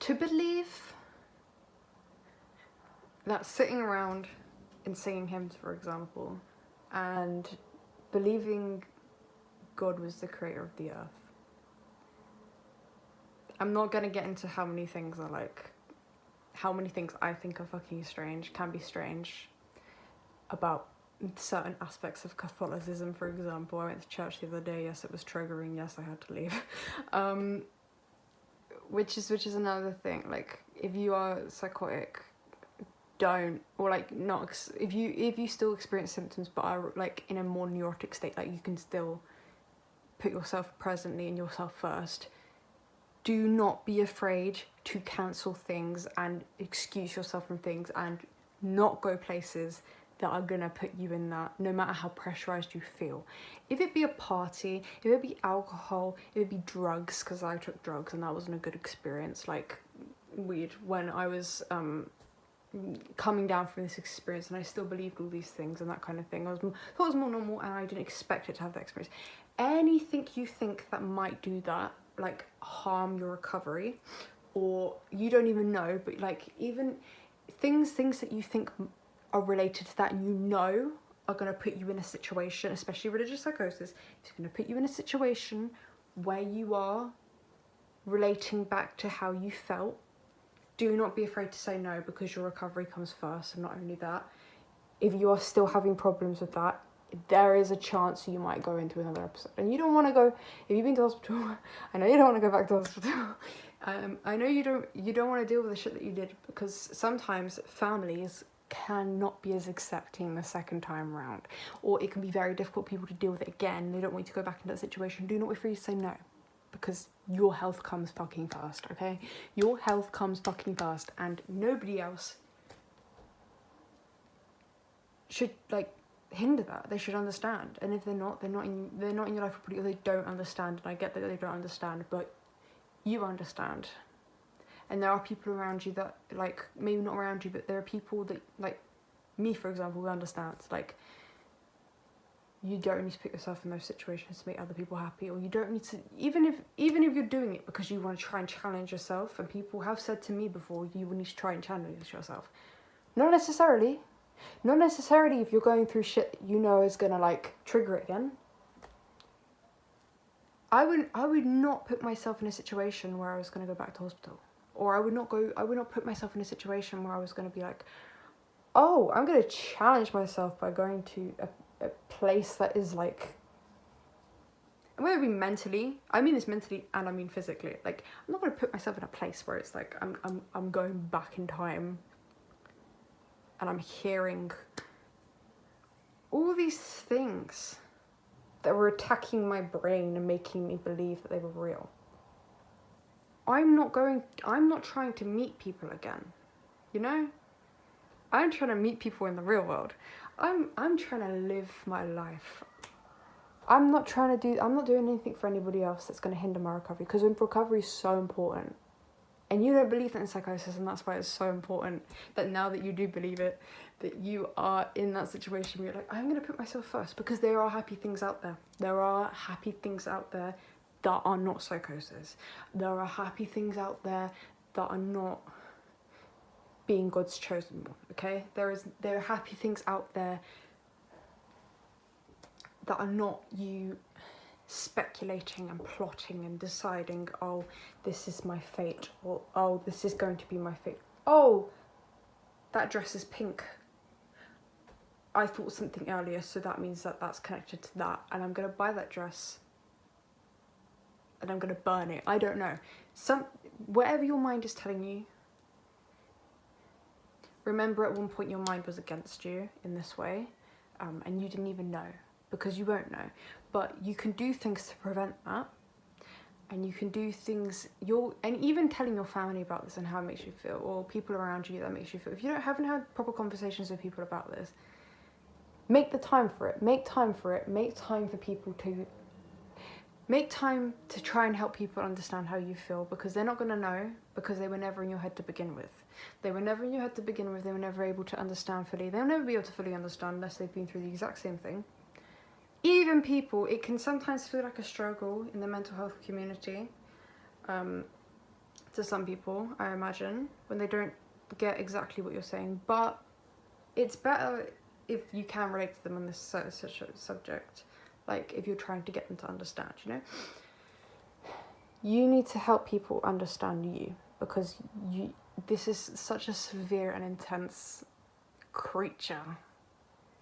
To believe that sitting around and singing hymns, for example, and believing God was the creator of the earth. I'm not going to get into how many things I think are fucking strange, can be strange, about certain aspects of Catholicism, for example. I went to church the other day. Yes, it was triggering. Yes, I had to leave. Which is another thing. Like, if you are psychotic, if you still experience symptoms but are like in a more neurotic state, like you can still put yourself presently and yourself first. Do not be afraid to cancel things and excuse yourself from things and not go places that are gonna put you in that, no matter how pressurized you feel. If it be a party, if it be alcohol, if it be drugs, because I took drugs and that wasn't a good experience, like weed, when I was coming down from this experience, and I still believed all these things and that kind of thing. I thought it was more normal, and I didn't expect it to have that experience. Anything you think that might do that, like harm your recovery, or you don't even know, but like even things that you think are related to that and you know are going to put you in a situation, especially religious psychosis, it's going to put you in a situation where you are relating back to how you felt. Do not be afraid to say no, because your recovery comes first. And not only that, if you are still having problems with that, there is a chance you might go into another episode. And you don't want to go, if you've been to hospital, I know you don't want to go back to hospital. I know you don't want to deal with the shit that you did, because sometimes families cannot be as accepting the second time round, or it can be very difficult for people to deal with it again. They don't want you to go back into that situation. Do not be afraid to say no, because your health comes fucking first, okay? Your health comes fucking first, and nobody else should like hinder that. They should understand. And if they're not in your life, or they don't understand. And I get that they don't understand, but you understand. And there are people around you that, like, maybe not around you, but there are people that, like me, for example, who understand. Like, you don't need to put yourself in those situations to make other people happy, or you don't need to, even if you're doing it because you want to try and challenge yourself, and people have said to me before, you will need to try and challenge yourself. Not necessarily if you're going through shit that you know is gonna like trigger it again. I would not put myself in a situation where I was gonna go back to hospital. Or I would not put myself in a situation where I was gonna be like, oh, I'm gonna challenge myself by going to a place that is like, whether it be mentally, I mean this mentally and I mean physically. Like, I'm not gonna put myself in a place where it's like I'm going back in time and I'm hearing all these things that were attacking my brain and making me believe that they were real. I'm not trying to meet people again, you know? I'm trying to meet people in the real world. I'm trying to live my life. I'm not doing anything for anybody else that's going to hinder my recovery, because recovery is so important. And you don't believe that in psychosis, and that's why it's so important that now that you do believe it, that you are in that situation where you're like, I'm going to put myself first, because there are happy things out there. There are happy things out there that are not psychosis. There are happy things out there that are not being God's chosen one, okay? There are happy things out there that are not you speculating and plotting and deciding, oh, this is my fate, or oh, this is going to be my fate. Oh, that dress is pink. I thought something earlier, so that means that that's connected to that, and I'm going to buy that dress and I'm going to burn it. I don't know. Whatever your mind is telling you, remember at one point your mind was against you in this way, and you didn't even know, because you won't know. But you can do things to prevent that, and you can do things, and even telling your family about this and how it makes you feel, or people around you that makes you feel. If you haven't had proper conversations with people about this, make the time for it. Make time for it. Make time for people to... Make time to try and help people understand how you feel, because they're not going to know, because they were never in your head to begin with. They were never in your head to begin with. They were never able to understand fully. They'll never be able to fully understand unless they've been through the exact same thing. Even people, it can sometimes feel like a struggle in the mental health community to some people, I imagine, when they don't get exactly what you're saying. But it's better if you can relate to them on this such a subject, like if you're trying to get them to understand, you know? You need to help people understand you, because this is such a severe and intense creature.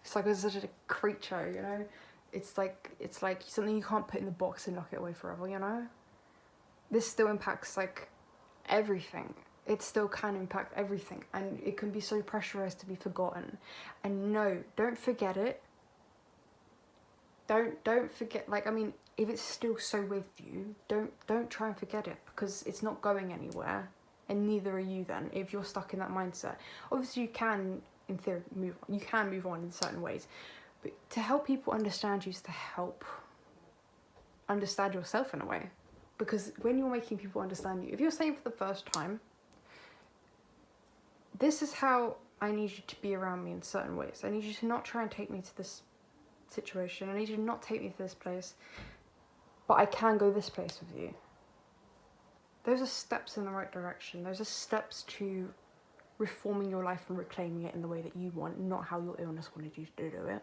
It's like such a creature, you know? It's like something you can't put in the box and lock it away forever, you know? This still impacts like everything. It still can impact everything, and it can be so pressurized to be forgotten. And no, don't forget it. Don't forget, like, I mean, if it's still so with you, don't try and forget it, because it's not going anywhere, and neither are you then, if you're stuck in that mindset. Obviously you can, in theory, move on. You can move on in certain ways, but to help people understand you is to help understand yourself in a way. Because when you're making people understand you, if you're saying for the first time, this is how I need you to be around me in certain ways. I need you to not try and take me to this situation. I need you to not take me to this place, but I can go this place with you. Those are steps in the right direction. Those are steps to reforming your life and reclaiming it in the way that you want, not how your illness wanted you to do it.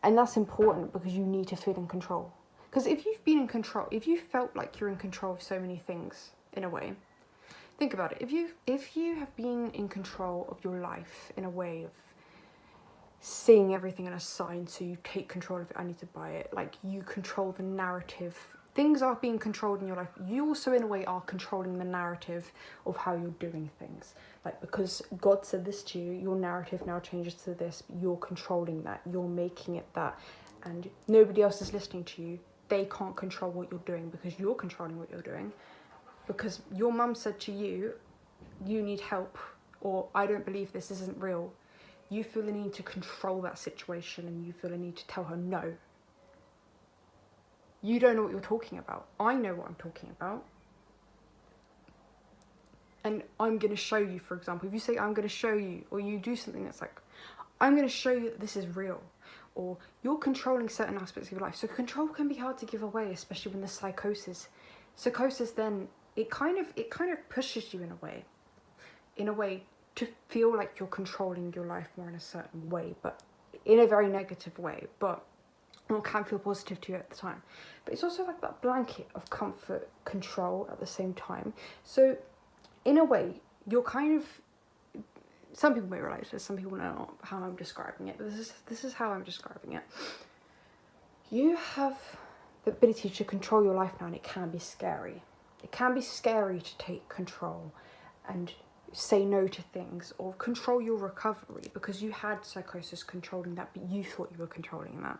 And that's important, because you need to feel in control. Because if you've been in control, if you felt like you're in control of so many things in a way, think about it. If you have been in control of your life in a way of seeing everything in a sign, so you take control of it, I need to buy it, like you control the narrative, things are being controlled in your life. You also in a way are controlling the narrative of how you're doing things. Like, because God said this to you, your narrative now changes to this, you're controlling that, you're making it that, and nobody else is listening to you. They can't control what you're doing, because you're controlling what you're doing. Because your mum said to you, you need help, or I don't believe this isn't real. You feel the need to control that situation, and you feel the need to tell her no. You don't know what you're talking about. I know what I'm talking about. And I'm going to show you, for example, if you say I'm going to show you, or you do something that's like, I'm going to show you that this is real, or you're controlling certain aspects of your life. So control can be hard to give away, especially when there's psychosis. Psychosis then, it kind of pushes you in a way to feel like you're controlling your life more in a certain way, but in a very negative way, but it can feel positive to you at the time. But it's also like that blanket of comfort, control at the same time. So in a way, you're kind of, some people may relate to this, some people know how I'm describing it, but this is how I'm describing it. You have the ability to control your life now, and it can be scary. It can be scary to take control and say no to things, or control your recovery, because you had psychosis controlling that, but you thought you were controlling that.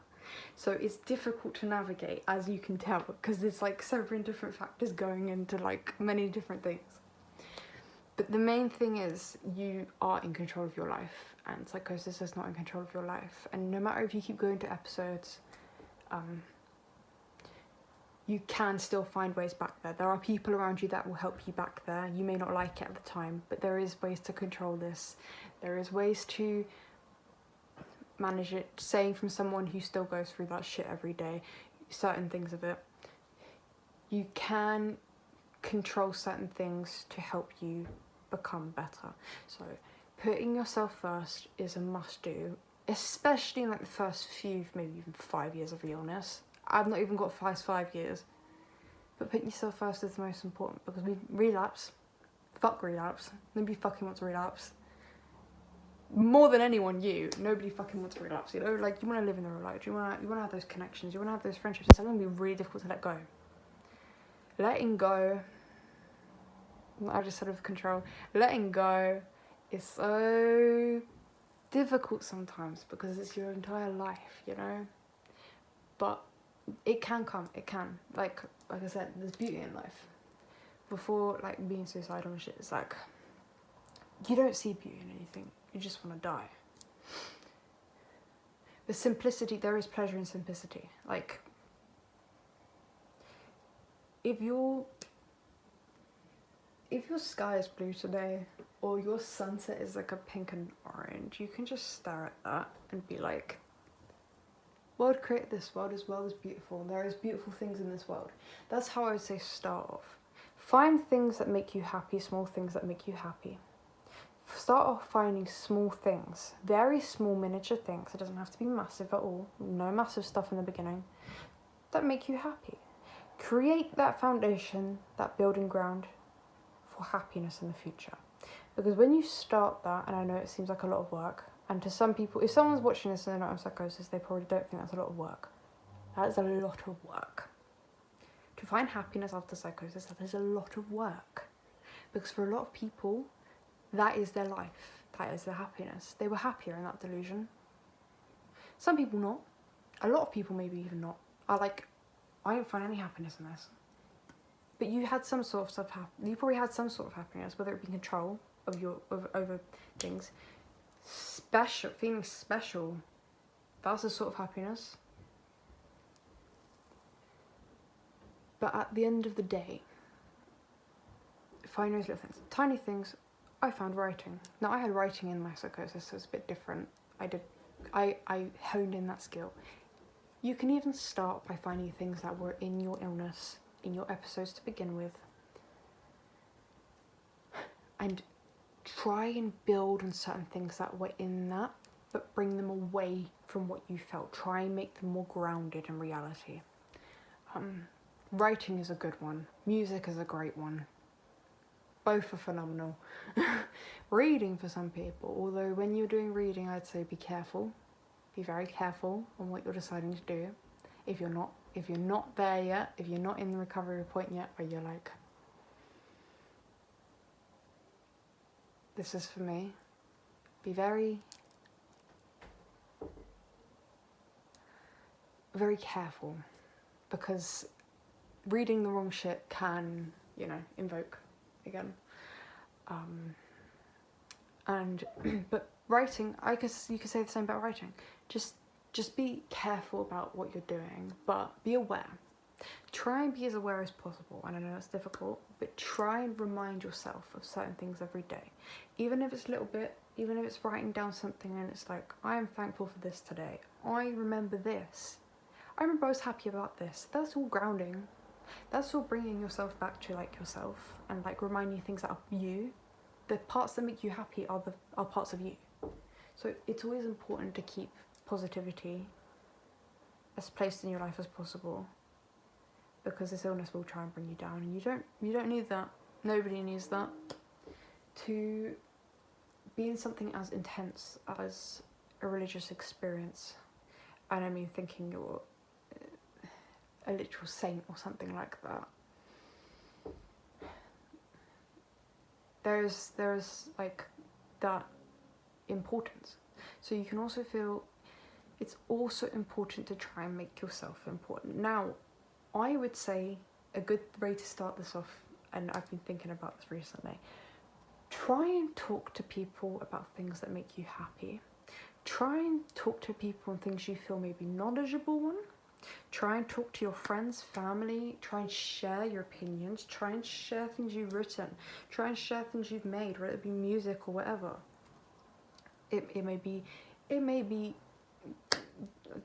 So it's difficult to navigate, as you can tell, because there's like several different factors going into like many different things. But the main thing is you are in control of your life, and psychosis is not in control of your life. And no matter if you keep going to episodes, you can still find ways back there. There are people around you that will help you back there. You may not like it at the time, but there is ways to control this. There is ways to manage it. Saying from someone who still goes through that shit every day, certain things of it, you can control certain things to help you become better. So putting yourself first is a must do, especially in like the first few, maybe even 5 years of illness. I've not even got past 5 years, but putting yourself first is the most important, because we relapse. Fuck relapse. Nobody fucking wants to relapse. More than anyone, nobody fucking wants to relapse, you know? Like, you want to live in the real life, you want to have those connections, you want to have those friendships. It's going to be really difficult to let go. Letting go, I just said with control, letting go is so difficult sometimes, because it's your entire life, you know? But it can come, it can. Like I said, there's beauty in life. Before, like, being suicidal and shit, it's like, you don't see beauty in anything. You just want to die. The simplicity, there is pleasure in simplicity. Like, if your sky is blue today, or your sunset is like a pink and orange, you can just stare at that and be like, world created this world as well as beautiful. There is beautiful things in this world. That's how I would say start off. Find things that make you happy, small things that make you happy. Start off finding small things, very small miniature things. It doesn't have to be massive at all. No massive stuff in the beginning that make you happy. Create that foundation, that building ground for happiness in the future. Because when you start that, and I know it seems like a lot of work, and to some people, if someone's watching this and they're not in psychosis, they probably don't think that's a lot of work. That is a lot of work. To find happiness after psychosis, that is a lot of work. Because for a lot of people, that is their life. That is their happiness. They were happier in that delusion. Some people not. A lot of people maybe even not. Are like, I don't find any happiness in this. But you had some sort of stuff happen. You probably had some sort of happiness, whether it be control of your over things. Special, feeling special. That's a sort of happiness. But at the end of the day, find those little things. Tiny things. I found writing. Now, I had writing in my psychosis, so it's a bit different. I honed in that skill. You can even start by finding things that were in your illness, in your episodes to begin with, and try and build on certain things that were in that, but bring them away from what you felt. Try and make them more grounded in reality. Writing is a good one. Music is a great one. Both are phenomenal. Reading for some people, although when you're doing reading, I'd say be careful. Be very careful on what you're deciding to do. If you're not there yet, if you're not in the recovery point yet, where you're like, this is for me, be very, very careful, because reading the wrong shit can, invoke again. But writing, you could say the same about writing. Just be careful about what you're doing, but be aware. Try and be as aware as possible. And I know that's difficult, but try and remind yourself of certain things every day. Even if it's a little bit, even if it's writing down something and it's like, I am thankful for this today. I remember this. I remember I was happy about this. That's all grounding. That's all bringing yourself back to like yourself and like reminding you things that are you. The parts that make you happy are parts of you. So it's always important to keep positivity as placed in your life as possible, because this illness will try and bring you down, and you don't need that. Nobody needs that. To be in something as intense as a religious experience, and I mean thinking you're a literal saint or something like that. There's like that importance. So you can also feel it's also important to try and make yourself important. Now, I would say a good way to start this off, and I've been thinking about this recently, try and talk to people about things that make you happy. Try and talk to people on things you feel maybe knowledgeable on. Try and talk to your friends, family. Try and share your opinions. Try and share things you've written. Try and share things you've made, whether it be music or whatever. It may be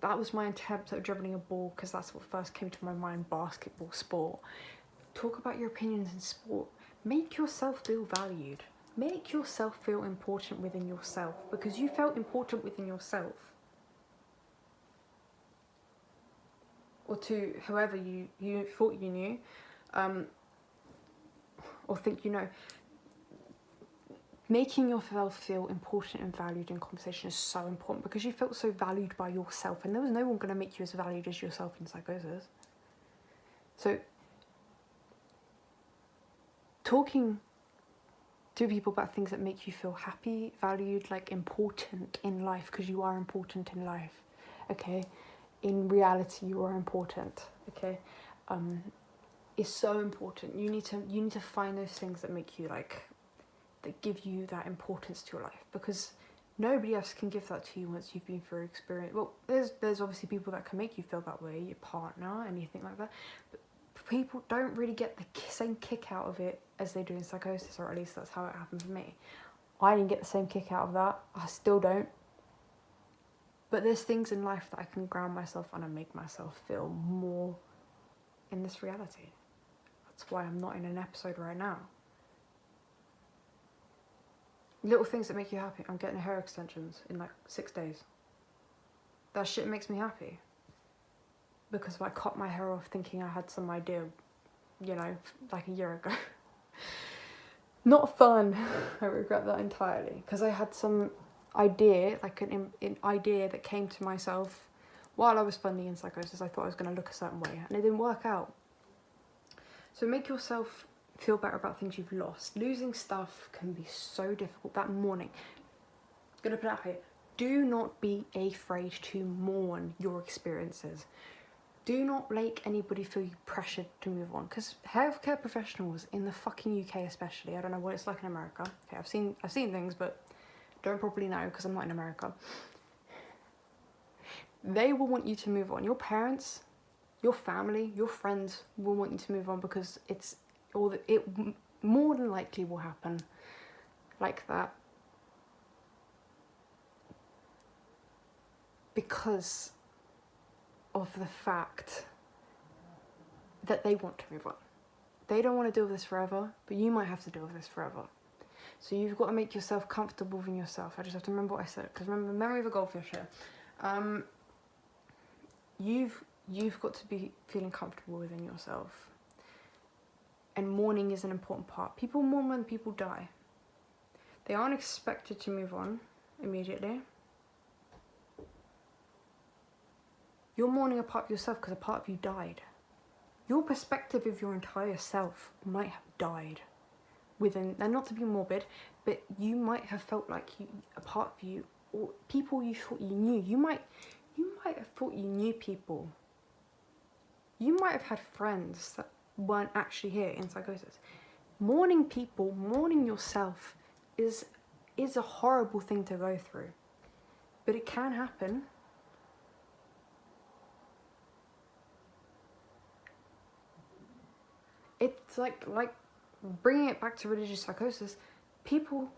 that was my attempt at dribbling a ball, because that's what first came to my mind, basketball, sport. Talk about your opinions in sport. Make yourself feel valued. Make yourself feel important within yourself, because you felt important within yourself. Or to whoever you thought you knew, or think you know. Making yourself feel important and valued in conversation is so important, because you felt so valued by yourself, and there was no one going to make you as valued as yourself in psychosis. So talking to people about things that make you feel happy, valued, like important in life, because you are important in life, okay? In reality, you are important, okay? Is so important. You need to find those things that make you like, that give you that importance to your life, because nobody else can give that to you once you've been through experience. Well, there's obviously people that can make you feel that way, your partner, anything like that, but people don't really get the same kick out of it as they do in psychosis, or at least that's how it happened for me. I didn't get the same kick out of that. I still don't. But there's things in life that I can ground myself on and make myself feel more in this reality. That's why I'm not in an episode right now. Little things that make you happy. I'm getting hair extensions in like 6 days. That shit makes me happy. Because I cut my hair off thinking I had some idea, you know, like a year ago. Not fun. I regret that entirely. Because I had some idea, like an idea that came to myself while I was funding in psychosis. I thought I was going to look a certain way and it didn't work out. So make yourself feel better about things you've lost. Losing stuff can be so difficult. That morning, I'm going to put it out here, do not be afraid to mourn your experiences. Do not make anybody feel you pressured to move on, because healthcare professionals in the fucking UK especially, I don't know what it's like in America. Okay, I've seen things, but don't probably know because I'm not in America. They will want you to move on. Your parents, your family, your friends will want you to move on because it more than likely will happen like that. Because of the fact that they want to move on. They don't want to deal with this forever, but you might have to deal with this forever. So you've got to make yourself comfortable within yourself. I just have to remember what I said, because remember, memory of a goldfish here. You've got to be feeling comfortable within yourself. And mourning is an important part. People mourn when people die. They aren't expected to move on immediately. You're mourning a part of yourself because a part of you died. Your perspective of your entire self might have died within, and not to be morbid, but you might have felt like a part of you, or people you thought you knew. You might have thought you knew people. You might have had friends that weren't actually here in psychosis. Mourning people, mourning yourself is a horrible thing to go through. But it can happen. It's like bringing it back to religious psychosis, people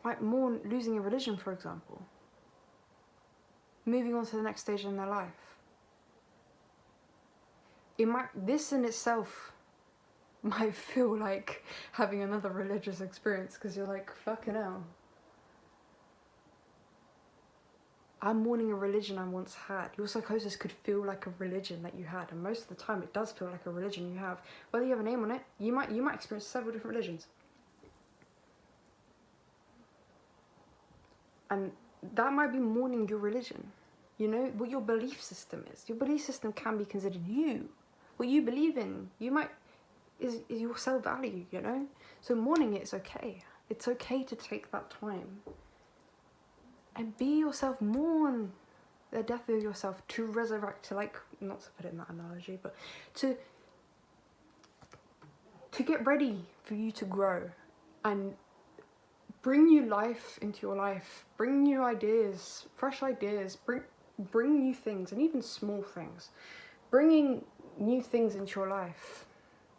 might mourn losing a religion, for example. Moving on to the next stage in their life. This in itself might feel like having another religious experience, because you're like, fucking hell. I'm mourning a religion I once had. Your psychosis could feel like a religion that you had, and most of the time it does feel like a religion you have. Whether you have a name on it, you might experience several different religions. And that might be mourning your religion. You know, what your belief system is. Your belief system can be considered you. What you believe in, is your self-value, you know? So mourning it is okay. It's okay to take that time. And be yourself, mourn the death of yourself, to resurrect, to not to put it in that analogy, but to get ready for you to grow and bring new life into your life, bring new ideas, fresh ideas, bring new things, and even small things. Bringing new things into your life.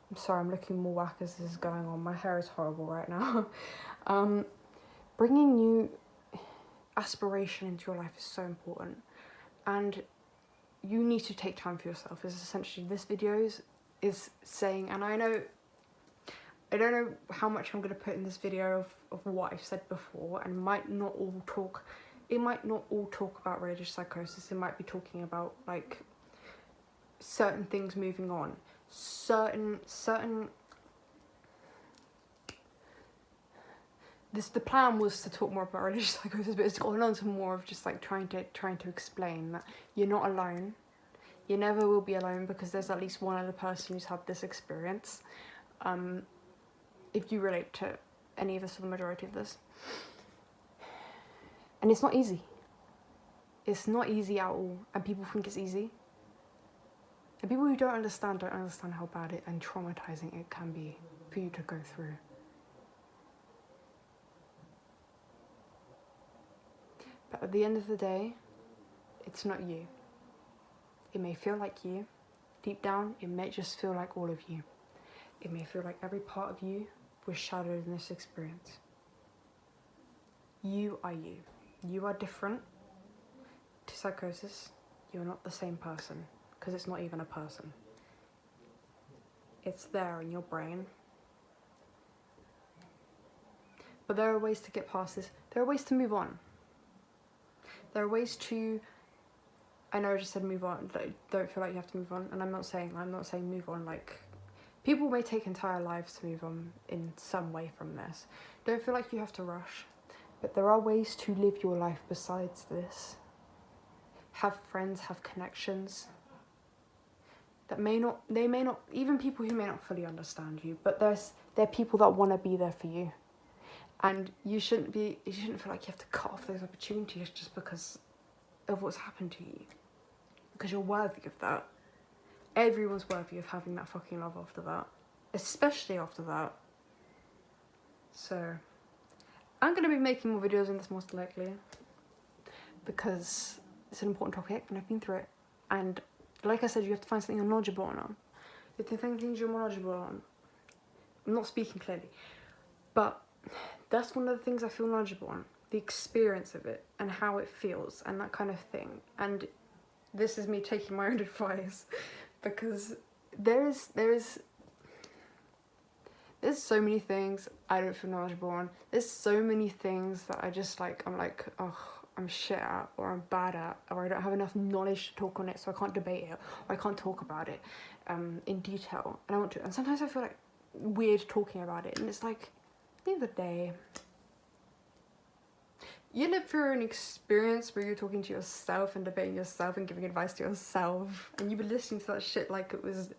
I'm sorry, I'm looking more whack as this is going on. My hair is horrible right now. Bringing new aspiration into your life is so important, and you need to take time for yourself. Is essentially this video is saying, and I don't know how much I'm going to put in this video of what I've said before, and it might not all talk about religious psychosis. It might be talking about like certain things moving on, certain the plan was to talk more about religious psychosis, but it's gone on to more of just like trying to explain that you're not alone. You never will be alone, because there's at least one other person who's had this experience. If you relate to any of this or the majority of this. And it's not easy. It's not easy at all, and people think it's easy. And people who don't understand how bad it and traumatizing it can be for you to go through. But at the end of the day, it's not you. It may feel like you. Deep down, it may just feel like all of you. It may feel like every part of you was shadowed in this experience. You are you. You are different to psychosis. You're not the same person, because it's not even a person. It's there in your brain. But there are ways to get past this. There are ways to move on. There are ways to, I know I just said move on, don't feel like you have to move on, and I'm not saying move on, like, people may take entire lives to move on in some way from this. Don't feel like you have to rush, but there are ways to live your life besides this. Have friends, have connections that may not, even people who may not fully understand you, but they're people that want to be there for you. And you shouldn't feel like you have to cut off those opportunities just because of what's happened to you. Because you're worthy of that. Everyone's worthy of having that fucking love after that. Especially after that. So, I'm going to be making more videos on this most likely. Because it's an important topic and I've been through it. And like I said, you have to find something you're knowledgeable on. You have to find things you're more knowledgeable on. I'm not speaking clearly. But that's one of the things I feel knowledgeable on. The experience of it and how it feels and that kind of thing. And this is me taking my own advice, because there's so many things I don't feel knowledgeable on. There's so many things that I just like, I'm like, oh, I'm shit at, or I'm bad at, or I don't have enough knowledge to talk on it, so I can't debate it, or I can't talk about it in detail. And I want to, and sometimes I feel like weird talking about it, and it's like, at the end of the day, you live through an experience where you're talking to yourself and debating yourself and giving advice to yourself, and you've been listening to that shit like it was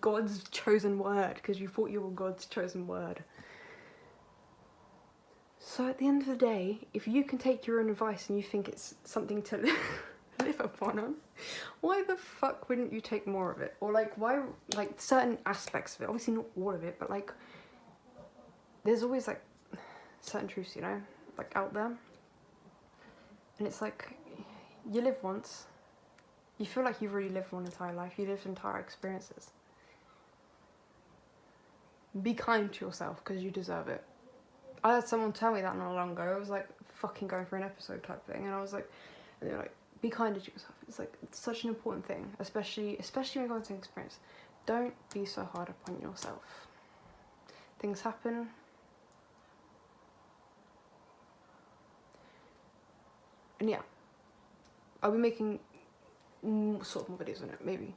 God's chosen word, because you thought you were God's chosen word. So at the end of the day, if you can take your own advice and you think it's something to live upon, why the fuck wouldn't you take more of it? Or like, why, like, certain aspects of it, obviously not all of it, but like, there's always like certain truths, you know, like out there. And it's like, you live once. You feel like you've really lived one entire life. You lived entire experiences. Be kind to yourself, because you deserve it. I had someone tell me that not long ago. I was like fucking going for an episode type thing, and I was like, and they were like, be kinder to yourself. It's like, it's such an important thing, especially when going to an experience. Don't be so hard upon yourself. Things happen. And yeah, I'll be making sort of more videos on it, maybe.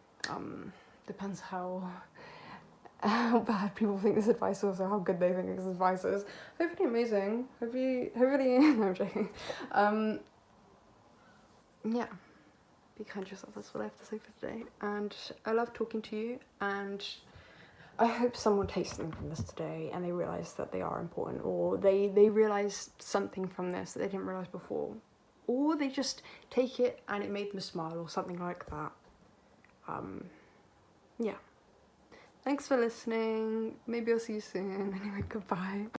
Depends how bad people think this advice was, or how good they think this advice is. Hopefully amazing. Hopefully, no, I'm joking. Yeah, be kind to yourself, that's what I have to say for today. And I love talking to you, and I hope someone takes something from this today and they realise that they are important, or they realise something from this that they didn't realise before. Or they just take it and it made them smile, or something like that. Yeah. Thanks for listening. Maybe I'll see you soon. Anyway, goodbye.